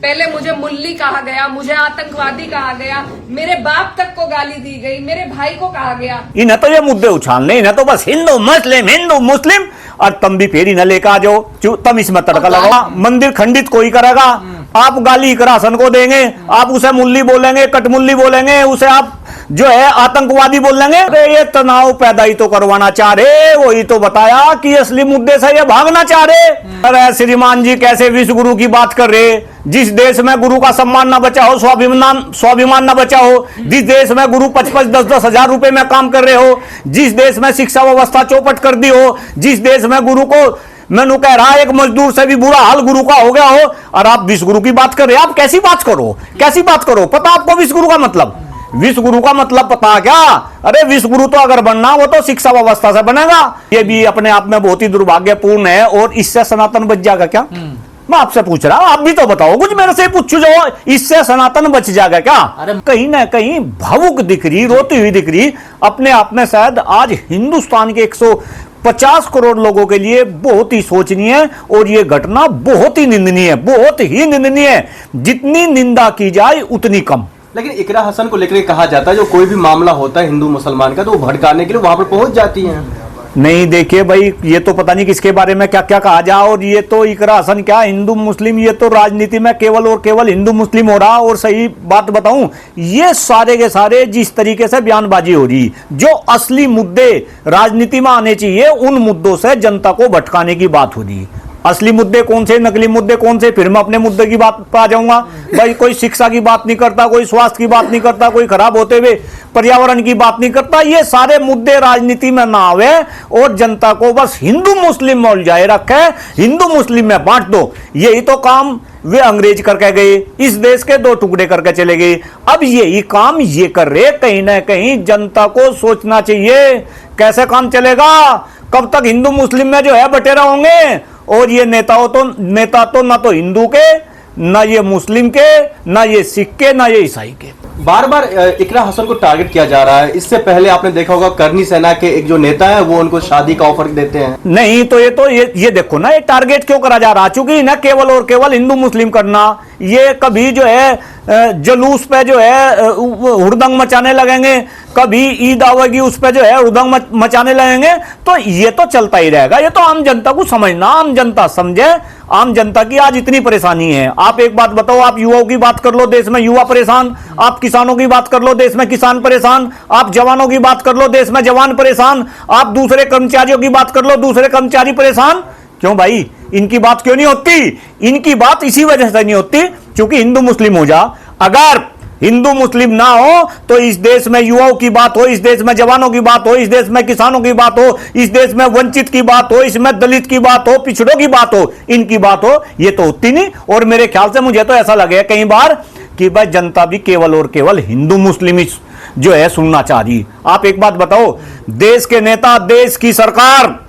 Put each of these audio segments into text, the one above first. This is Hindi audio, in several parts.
पहले मुझे मुल्ली कहा गया, मुझे आतंकवादी कहा गया, मेरे बाप तक को गाली दी गई, मेरे भाई को कहा गया। इन्हें तो ये मुद्दे उछालने, इन्हें तो बस हिंदू मुस्लिम और तुम भी फेरी न लेकर आ जाओ, तुम इसमें तड़का लगाओ। मंदिर खंडित कोई करेगा, आप गाली इकरा हसन को देंगे, आप उसे मुल्ली बोलेंगे, कटमुल्ली बोलेंगे, उसे आप जो है आतंकवादी बोलेंगे। अरे ये तनाव पैदा ही तो करवाना चाह रहे, वही तो बताया कि असली मुद्दे से ये भागना चाह रहे। अरे श्रीमान जी कैसे विश्व गुरु की बात कर रहे, जिस देश में गुरु का सम्मान न बचा हो, स्वाभिमान न बचा हो, जिस देश में गुरु 5-5, 10-10 हजार रुपए में काम कर रहे हो, जिस देश में शिक्षा व्यवस्था चौपट कर दी हो, जिस देश में गुरु को मैंने कह रहा एक मजदूर से भी बुरा हाल गुरु का हो गया हो, और आप विश्व गुरु की बात कर रहे हैं। आप कैसी बात करो? पता आपको विश्व गुरु का मतलब? विश्व गुरु का मतलब पता क्या? अरे विश्व गुरु तो अगर बनना वो तो शिक्षा व्यवस्था से बनेगा। ये भी अपने आप में बहुत ही दुर्भाग्यपूर्ण है। और इससे सनातन बच जाएगा क्या? मैं आपसे पूछ रहा हूं, आप भी तो बताओ, कुछ मेरे से पूछो जो इससे सनातन बच जाएगा क्या? कहीं ना कहीं भावुक दिख रही, रोती हुई दिख रही, अपने आप में शायद आज हिंदुस्तान के 150 करोड़ लोगों के लिए बहुत ही सोचनीय है। और ये घटना बहुत ही निंदनीय है। जितनी निंदा की जाए उतनी कम। लेकिन इकरा हसन को लेकर कहा जाता है जो कोई भी मामला होता है हिंदू मुसलमान का तो वो भड़काने के लिए वहां पर पहुंच जाती हैं। नहीं देखिए भाई, ये तो पता नहीं किसके बारे में क्या क्या कहा जा। और ये तो इकरा हसन क्या हिंदू मुस्लिम, ये तो राजनीति में केवल और केवल हिंदू मुस्लिम हो रहा। और सही बात बताऊं, ये सारे के सारे जिस तरीके से बयानबाजी हो रही, जो असली मुद्दे राजनीति में आने चाहिए उन मुद्दों से जनता को भटकाने की बात हो रही। असली मुद्दे कौन से, नकली मुद्दे कौन से? फिर मैं अपने मुद्दे की बात पर आ जाऊंगा। भाई कोई शिक्षा की बात नहीं करता, कोई स्वास्थ्य की बात नहीं करता, कोई खराब होते हुए पर्यावरण की बात नहीं करता। ये सारे मुद्दे राजनीति में ना आवे और जनता को बस हिंदू मुस्लिम में उलझाए रखे, हिंदू मुस्लिम में बांट दो। यही तो काम वे अंग्रेज करके गए, इस देश के 2 टुकड़े करके चले गए। अब यही काम ये कर रहे। कहीं ना कहीं जनता को सोचना चाहिए कैसे काम चलेगा, कब तक हिंदू मुस्लिम में जो है बटेरा होंगे। और ये नेता तो ना तो हिंदू के, ना ये मुस्लिम के, ना ये सिख के, ना ये ईसाई के। बार बार इकरा हसन को टारगेट किया जा रहा है। इससे पहले आपने देखा होगा करनी सेना के एक जो नेता है वो उनको शादी का ऑफर देते हैं। नहीं तो ये देखो ना, ये टारगेट क्यों करा जा रहा? चूंकि ना केवल और केवल हिंदू मुस्लिम करना, ये कभी जो है जुलूस पे जो है हुड़दंग मचाने लगेंगे, कभी ईद आवेगी उस पे जो है हुड़दंग मचाने लगेंगे। तो ये तो चलता ही रहेगा। ये तो आम जनता को समझना, आम जनता समझे। आम जनता की आज इतनी परेशानी है। आप एक बात बताओ, आप युवाओं की बात कर लो, देश में युवा परेशान। आप किसानों की बात कर लो, देश में किसान परेशान। आप जवानों की बात कर लो, देश में जवान परेशान। आप दूसरे कर्मचारियों की बात कर लो, दूसरे कर्मचारी परेशान। क्यों भाई? इनकी बात क्यों नहीं होती? इनकी बात इसी वजह से नहीं होती क्योंकि हिंदू मुस्लिम हो जा। अगर हिंदू मुस्लिम ना हो तो इस देश में युवाओं की बात हो, इस देश में जवानों की बात हो, इस देश में किसानों की बात हो, इस देश में वंचित की बात हो, इसमें दलित की बात हो, पिछड़ों की बात हो, इनकी बात हो, ये तो होती नहीं। और मेरे ख्याल से मुझे तो ऐसा लगे कई बार कि भाई जनता भी केवल और केवल हिंदू मुस्लिम जो है सुनना चाह रही। आप एक बात बताओ, देश के नेता, देश की सरकार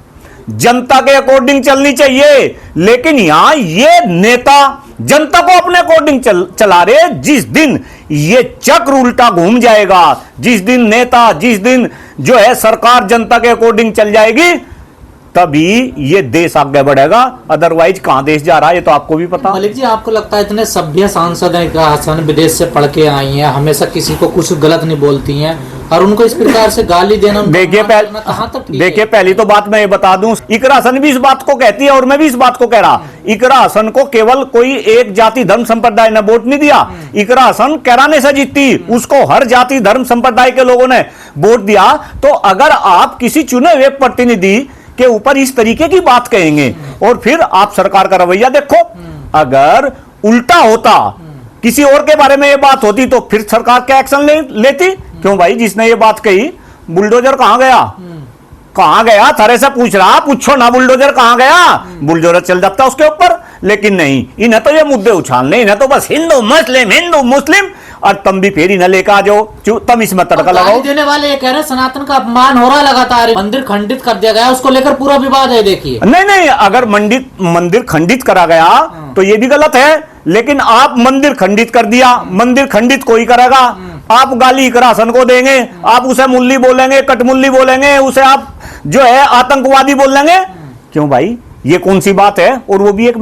जनता के अकॉर्डिंग चलनी चाहिए, लेकिन यहां ये नेता जनता को अपने अकॉर्डिंग चला रहे। जिस दिन ये चक्र उल्टा घूम जाएगा, जिस दिन जो है सरकार जनता के अकॉर्डिंग चल जाएगी, तभी ये देश आगे बढ़ेगा। अदरवाइज कहां देश जा रहा है ये तो आपको भी पता। मलिक जी, आपको लगता है इतने सभ्य सांसद हैं इकरा हसन, विदेश से पढ़ के आई हैं, हमेशा किसी को कुछ गलत नहीं बोलती हैं, और उनको इस प्रकार से गाली देना, देखिए पहली तो बात मैं ये बता दूं, इकरा हसन भी इस बात को कहती है और मैं भी इस बात को कह रहा। इकरा हसन को केवल कोई एक जाति धर्म संप्रदाय ने वोट नहीं दिया। इकरा हसन कैराने से जीती, उसको हर जाति धर्म संप्रदाय के लोगों ने वोट दिया। तो अगर आप किसी चुने हुए प्रतिनिधि के ऊपर इस तरीके की बात कहेंगे और फिर आप सरकार का रवैया देखो, अगर उल्टा होता, किसी और के बारे में ये बात होती तो फिर सरकार क्या एक्शन लेती? क्यों भाई, जिसने ये बात कही बुलडोजर कहां गया? थारे से पूछ रहा, पूछो ना बुलडोजर कहां गया? बुलडोजर चल जाता उसके ऊपर। लेकिन नहीं, इन्हें तो ये मुद्दे उछालने, इन्हें तो बस हिंदू मुस्लिम और तुम भी फेरी न लेकर आ जाओ, तुम इसमें तड़का लगाओ। देने वाले ये कह रहे हैं सनातन का अपमान हो रहा है लगातार, मंदिर खंडित कर दिया गया, उसको लेकर पूरा विवाद है। देखिए नहीं, अगर मंदिर खंडित करा गया तो ये भी गलत है। लेकिन आप मंदिर खंडित कर दिया, मंदिर खंडित कोई करेगा, आप गाली इकरा हसन को देंगे, आप उसे मुल्ली बोलेंगे, कटमुल्ली बोलेंगे, उसे आप जो है आतंकवादी बोलेंगे। क्यों भाई, ये कौन सी बात है? और वो भी एक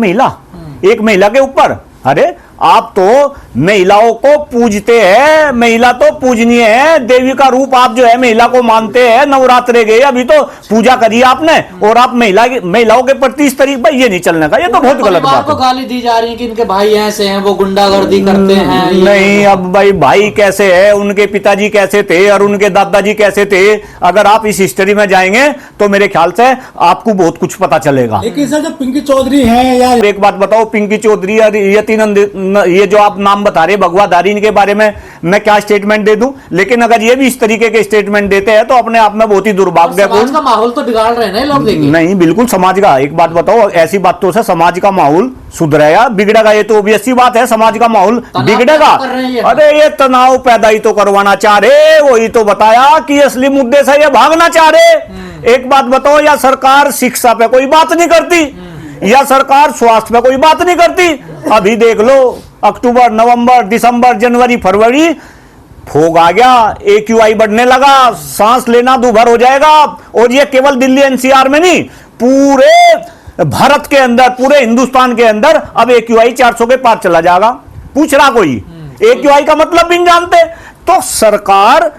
महिला के ऊपर। अरे आप तो महिलाओं को पूजते हैं, महिला तो पूजनीय है, देवी का रूप आप जो है महिला को मानते हैं। नवरात्रे गए अभी तो पूजा करी आपने और आप महिलाओं के प्रति इस तरीके, भाई ये नहीं चलने का, ये तो बहुत गलत बात को है। गाली दी जा रही है कि इनके भाई ऐसे हैं, वो गुंडागर्दी करते हैं। नहीं, अब भाई कैसे है, उनके पिताजी कैसे थे और उनके दादाजी कैसे थे, अगर आप इस हिस्ट्री में जाएंगे तो मेरे ख्याल से आपको बहुत कुछ पता चलेगा। लेकिन सर जो पिंकी चौधरी हैं या एक बात बताओ, पिंकी चौधरी और ये जो आप नाम बता रहे भगवाधारी, इनके बारे में मैं क्या स्टेटमेंट दे दूं? लेकिन अगर ये भी इस तरीके के स्टेटमेंट देते हैं तो अपने आप में बहुत ही दुर्भाग्यपूर्ण। समाज का माहौल तो बिगाड़ रहे हैं ना ये लोग, देखिए। नहीं, बिल्कुल समाज का, एक बात बताओ, ऐसी बातों से समाज का माहौल सुधरेगा बिगड़ेगा? ये तो ऑब्वियस बात है, समाज का माहौल बिगड़ेगा। कर रहे हैं ये। अरे ये तनाव पैदा ही तो करवाना चाह रहे, वही तो बताया कि असली मुद्दे से ये भागना चाह रहे। एक बात बताओ, या सरकार शिक्षा पे कोई बात नहीं करती, या सरकार स्वास्थ्य पे कोई बात नहीं करती। अभी देख लो, अक्टूबर, नवंबर, दिसंबर, जनवरी, फरवरी, फोग आ गया, AQI बढ़ने लगा, सांस लेना दूभर हो जाएगा। और ये केवल दिल्ली NCR में नहीं, पूरे भारत के अंदर, पूरे हिंदुस्तान के अंदर अब AQI 400 के पार चला जाएगा। पूछ रहा कोई? AQI का मतलब भी नहीं जानते। तो सरकार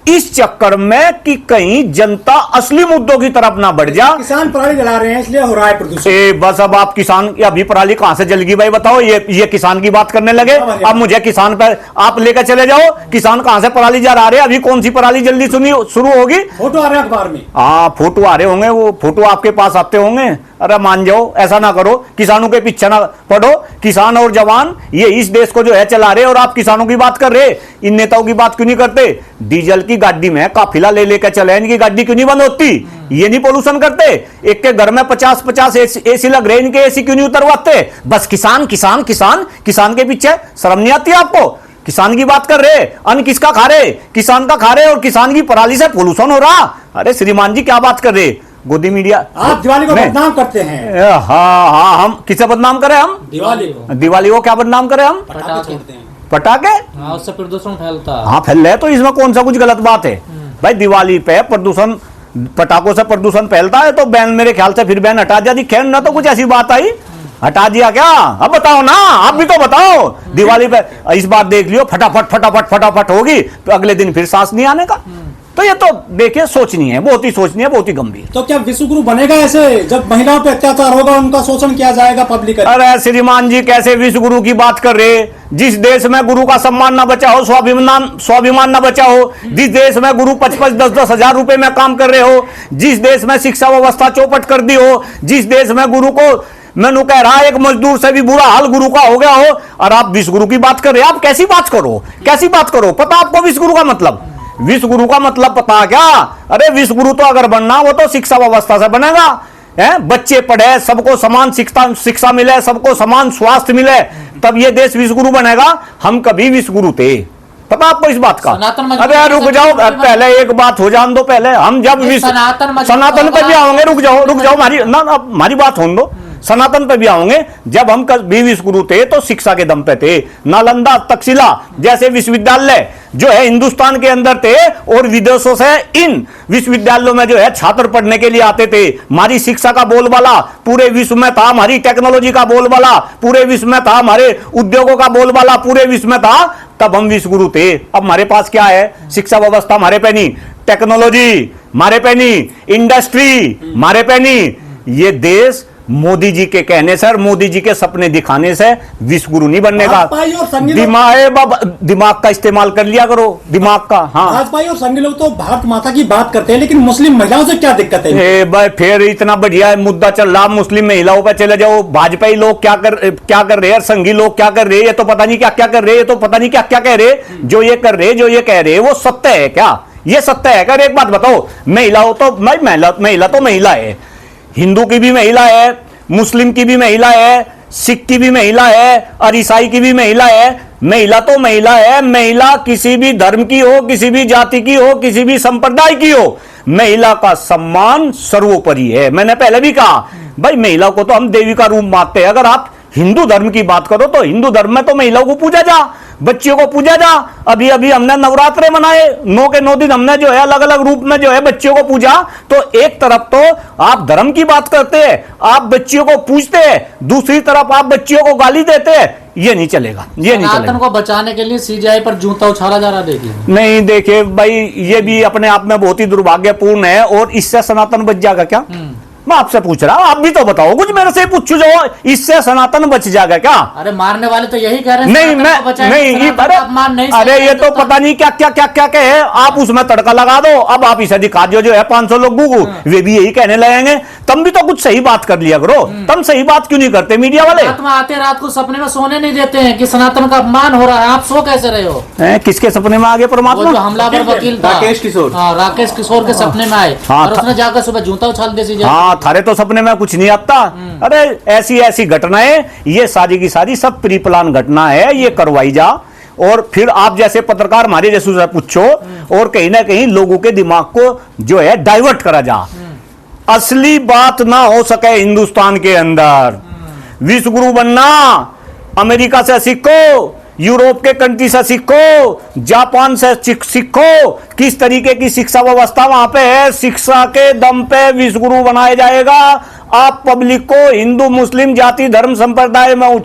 इस चक्कर में कि कहीं जनता असली मुद्दों की तरफ ना बढ़ जा। किसान पराली जला रहे हैं इसलिए हो रहा है प्रदूषण। बस अब आप किसान, अभी पराली कहां से जलगी भाई बताओ? ये किसान की बात करने लगे। अब मुझे किसान पर आप लेकर चले जाओ, किसान कहां से पराली जला रहे हैं? अभी कौन सी पराली जल्दी शुरू होगी? फोटो आ रहे हैं अखबार में। हाँ, फोटो आ रहे होंगे, वो फोटो आपके पास आते होंगे। अरे मान जाओ, ऐसा ना करो, किसानों के पीछे ना पड़ो। किसान और जवान ये इस देश को जो है चला रहे, और आप किसानों की बात कर रहे। इन नेताओं की बात क्यों नहीं करते? डीजल की गाड़ी में काफिला ले लेकर चले, इनकी गाड़ी क्यों नहीं बंद होती? ये नहीं पोल्यूशन करते? एक के घर में 50-50 एसी लग रहे, इनके एसी क्यों नहीं उतरवाते? बस किसान किसान किसान, किसान के पीछे शर्म नहीं आती आपको? किसान की बात कर रहे, अन्न किसका खा रहे? किसान का खा रहे, और किसान की पराली से पोल्यूशन हो रहा। अरे श्रीमान जी क्या बात कर रहे? गोदी मीडिया, आप दिवाली को बदनाम करते हैं। हाँ, हम किसे बदनाम करें? हम दिवाली को क्या बदनाम करें? हम पटाखे, हाँ, उससे प्रदूषण फैलता है। हाँ फैल रहे, तो इसमें कौन सा कुछ गलत बात है? भाई दिवाली पे प्रदूषण, पटाखों से प्रदूषण फैलता है तो बैन, मेरे ख्याल से फिर बैन हटा दिया थी। खैर ना तो कुछ ऐसी बात आई, हटा दिया क्या? अब बताओ ना, आप भी तो बताओ। दिवाली पे इस बार देख लियो, फटाफट फटाफट फटाफट होगी, तो अगले दिन फिर सांस नहीं आने का। तो ये तो देखिए सोचनी है, बहुत ही सोचनी है, बहुत ही गंभीर। तो क्या विश्वगुरु बनेगा ऐसे? जब महिलाओं पे अत्याचार होगा, उनका शोषण किया जाएगा पब्लिक। अरे श्रीमान जी कैसे विश्वगुरु की बात कर रहे? जिस देश में गुरु का सम्मान न बचा हो, स्वाभिमान न बचा हो, जिस देश में गुरु 55-10 हजार रुपए में काम कर रहे हो, जिस देश में शिक्षा व्यवस्था चौपट कर दी हो, जिस देश में गुरु को, मैंने कह रहा एक मजदूर से भी बुरा हाल गुरु का हो गया हो, और आप विश्वगुरु की बात कर रहे? आप कैसी बात करो, कैसी बात करो? पता आपको विश्वगुरु का मतलब? विश्वगुरु का मतलब पता क्या? अरे विश्वगुरु तो अगर बनना वो तो शिक्षा व्यवस्था से बनेगा। बच्चे पढ़े, सबको समान शिक्षा मिले, सबको समान स्वास्थ्य मिले, तब ये देश विश्वगुरु बनेगा। हम कभी विश्वगुरु थे, पता आपको इस बात का? अरे रुक जाओ, पहले एक बात हो जान दो। पहले हम जब सनातन पे भी आओगे, रुक जाओ हमारी बात होने दो। सनातन पे भी आओगे, जब हम कभी विश्वगुरु थे तो शिक्षा के दम पे थे। नालंदा, तक्षशिला जैसे विश्वविद्यालय जो है हिंदुस्तान के अंदर थे, और विदेशों से इन विश्वविद्यालयों में जो है छात्र पढ़ने के लिए आते थे। हमारी शिक्षा का बोलबाला पूरे विश्व में था, हमारी टेक्नोलॉजी का बोलबाला पूरे विश्व में था, हमारे उद्योगों का बोलबाला पूरे विश्व में था, तब हम विश्वगुरु थे। अब हमारे पास क्या है? शिक्षा व्यवस्था हमारे पे नहीं, टेक्नोलॉजी हमारे पे नहीं, इंडस्ट्री हमारे पे नहीं। ये देश मोदी जी के कहने से और मोदी जी के सपने दिखाने से विश्वगुरु नहीं बनने का। दिमाग का इस्तेमाल कर लिया करो, दिमाग का। हाँ, भाजपा और संघी लोग तो भारत माता की बात करते हैं, लेकिन मुस्लिम महिलाओं से क्या दिक्कत है? भाई फिर इतना बढ़िया मुद्दा चल रहा, मुस्लिम महिलाओं पर चले जाओ। भाजपा लोग क्या कर रहे हैं, संघी लोग क्या कर रहे हैं, ये तो पता नहीं क्या क्या कर रहे हैं, ये तो पता नहीं क्या क्या कह रहे हैं। जो ये कर रहे, जो ये कह रहे, वो सत्य है क्या? ये सत्य है क्या? एक बात बताओ, महिलाओं तो महिला तो महिला है, हिंदू की भी महिला है, मुस्लिम की भी महिला है, सिख की भी महिला है, और ईसाई की भी महिला है। महिला तो महिला है। महिला किसी भी धर्म की हो, किसी भी जाति की हो, किसी भी संप्रदाय की हो, महिला का सम्मान सर्वोपरि है। मैंने पहले भी कहा भाई, महिला को तो हम देवी का रूप मानते हैं। अगर आप हिंदू धर्म की बात करो तो हिंदू धर्म में तो महिलाओं को पूजा जा, बच्चियों को पूजा जा। अभी अभी हमने नवरात्रे मनाए, 9 के 9 दिन हमने जो है अलग अलग रूप में जो है बच्चियों को पूजा। तो एक तरफ तो आप धर्म की बात करते हैं, आप बच्चियों को पूजते हैं, दूसरी तरफ आप बच्चियों को गाली देते हैं। ये नहीं चलेगा, ये नहीं सनातन चलेगा। को बचाने के लिए सीजीआई पर जूता उछाला जा रहा, देखिए। नहीं देखिए भाई, ये भी अपने आप में बहुत ही दुर्भाग्यपूर्ण है। और इससे सनातन बच जाएगा क्या? मैं आपसे पूछ रहा हूं, आप भी तो बताओ, कुछ मेरे से पूछो जो इससे सनातन बच जाएगा क्या? अरे मारने वाले तो यही कह रहे हैं, नहीं सनातन मैं को बचाएंगे, नहीं सनातन अरे का अपमान नहीं अरे सहेंगे ये तो तब पता नहीं क्या क्या क्या क्या कहे। आप उसमें तड़का लगा दो। अब आप इसे दिखा दो जो है 500 लोगों को, वे भी यही कहने लगेंगे। तुम भी तो कुछ सही बात कर लिया करो। तुम सही बात क्यों नहीं करते मीडिया वाले? रात में आते रात को सपने में सोने नहीं देते हैं कि सनातन का अपमान हो रहा है, आप सो कैसे रहे हो? किसके सपने में आ गए वो जो परमात्मा? हमलावर वकील था राकेश किशोर। हाँ, राकेश किशोर के सपने में आए हाँ, और उसने जाकर सुबह जूता उछाल दे सीजीआई। हाँ, थारे तो सपने में कुछ नहीं आता। अरे ऐसी ऐसी घटनाएं, ये सारी की सारी सब प्री प्लान घटना है, ये करवाई जा। और फिर आप जैसे पत्रकार हमारे जैसे से पूछो और कहीं ना कहीं लोगों के दिमाग को जो है डाइवर्ट करा जा। असली बात ना हो सके हिंदुस्तान के अंदर। विश्व गुरु बनना अमेरिका से सीखो, यूरोप के कंट्री से सीखो, जापान से सीखो। किस तरीके की शिक्षा व्यवस्था वहां पे है, शिक्षा के दम पे विश्व गुरु बनाया जाएगा। आप पब्लिक को हिंदू मुस्लिम जाति धर्म संप्रदाय में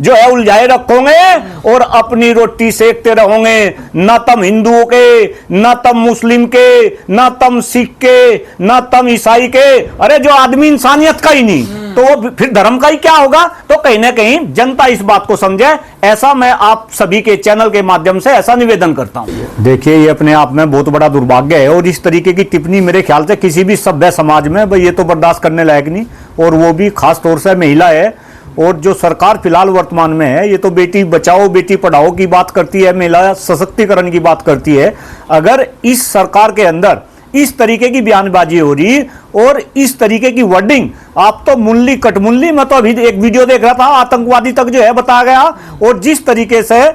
जो है उलझाए रखोगे और अपनी रोटी सेकते रहोगे। न तुम हिंदुओं के, न तुम मुस्लिम के, न तुम सिख के, न तुम ईसाई के। अरे जो आदमी इंसानियत का ही नहीं, तो वो फिर धर्म का ही क्या होगा? तो कहीं ना कहीं जनता इस बात को समझे, ऐसा मैं आप सभी के चैनल के माध्यम से ऐसा निवेदन करता हूं। देखिए, ये अपने आप में बहुत बड़ा दुर्भाग्य है और इस तरीके की टिप्पणी मेरे ख्याल से किसी भी सभ्य समाज में भाई ये तो बर्दाश्त करने लायक नहीं। और वो भी खास तौर से महिला है। और जो सरकार फिलहाल वर्तमान में है, ये तो बेटी बचाओ बेटी पढ़ाओ की बात करती है, महिला सशक्तिकरण की बात करती है। अगर इस सरकार के अंदर इस तरीके की बयानबाजी हो रही और इस तरीके की वर्डिंग, आप तो मुल्ली कटमुल्ली, मैं तो अभी एक वीडियो देख रहा था, आतंकवादी तक जो है बताया गया। और जिस तरीके से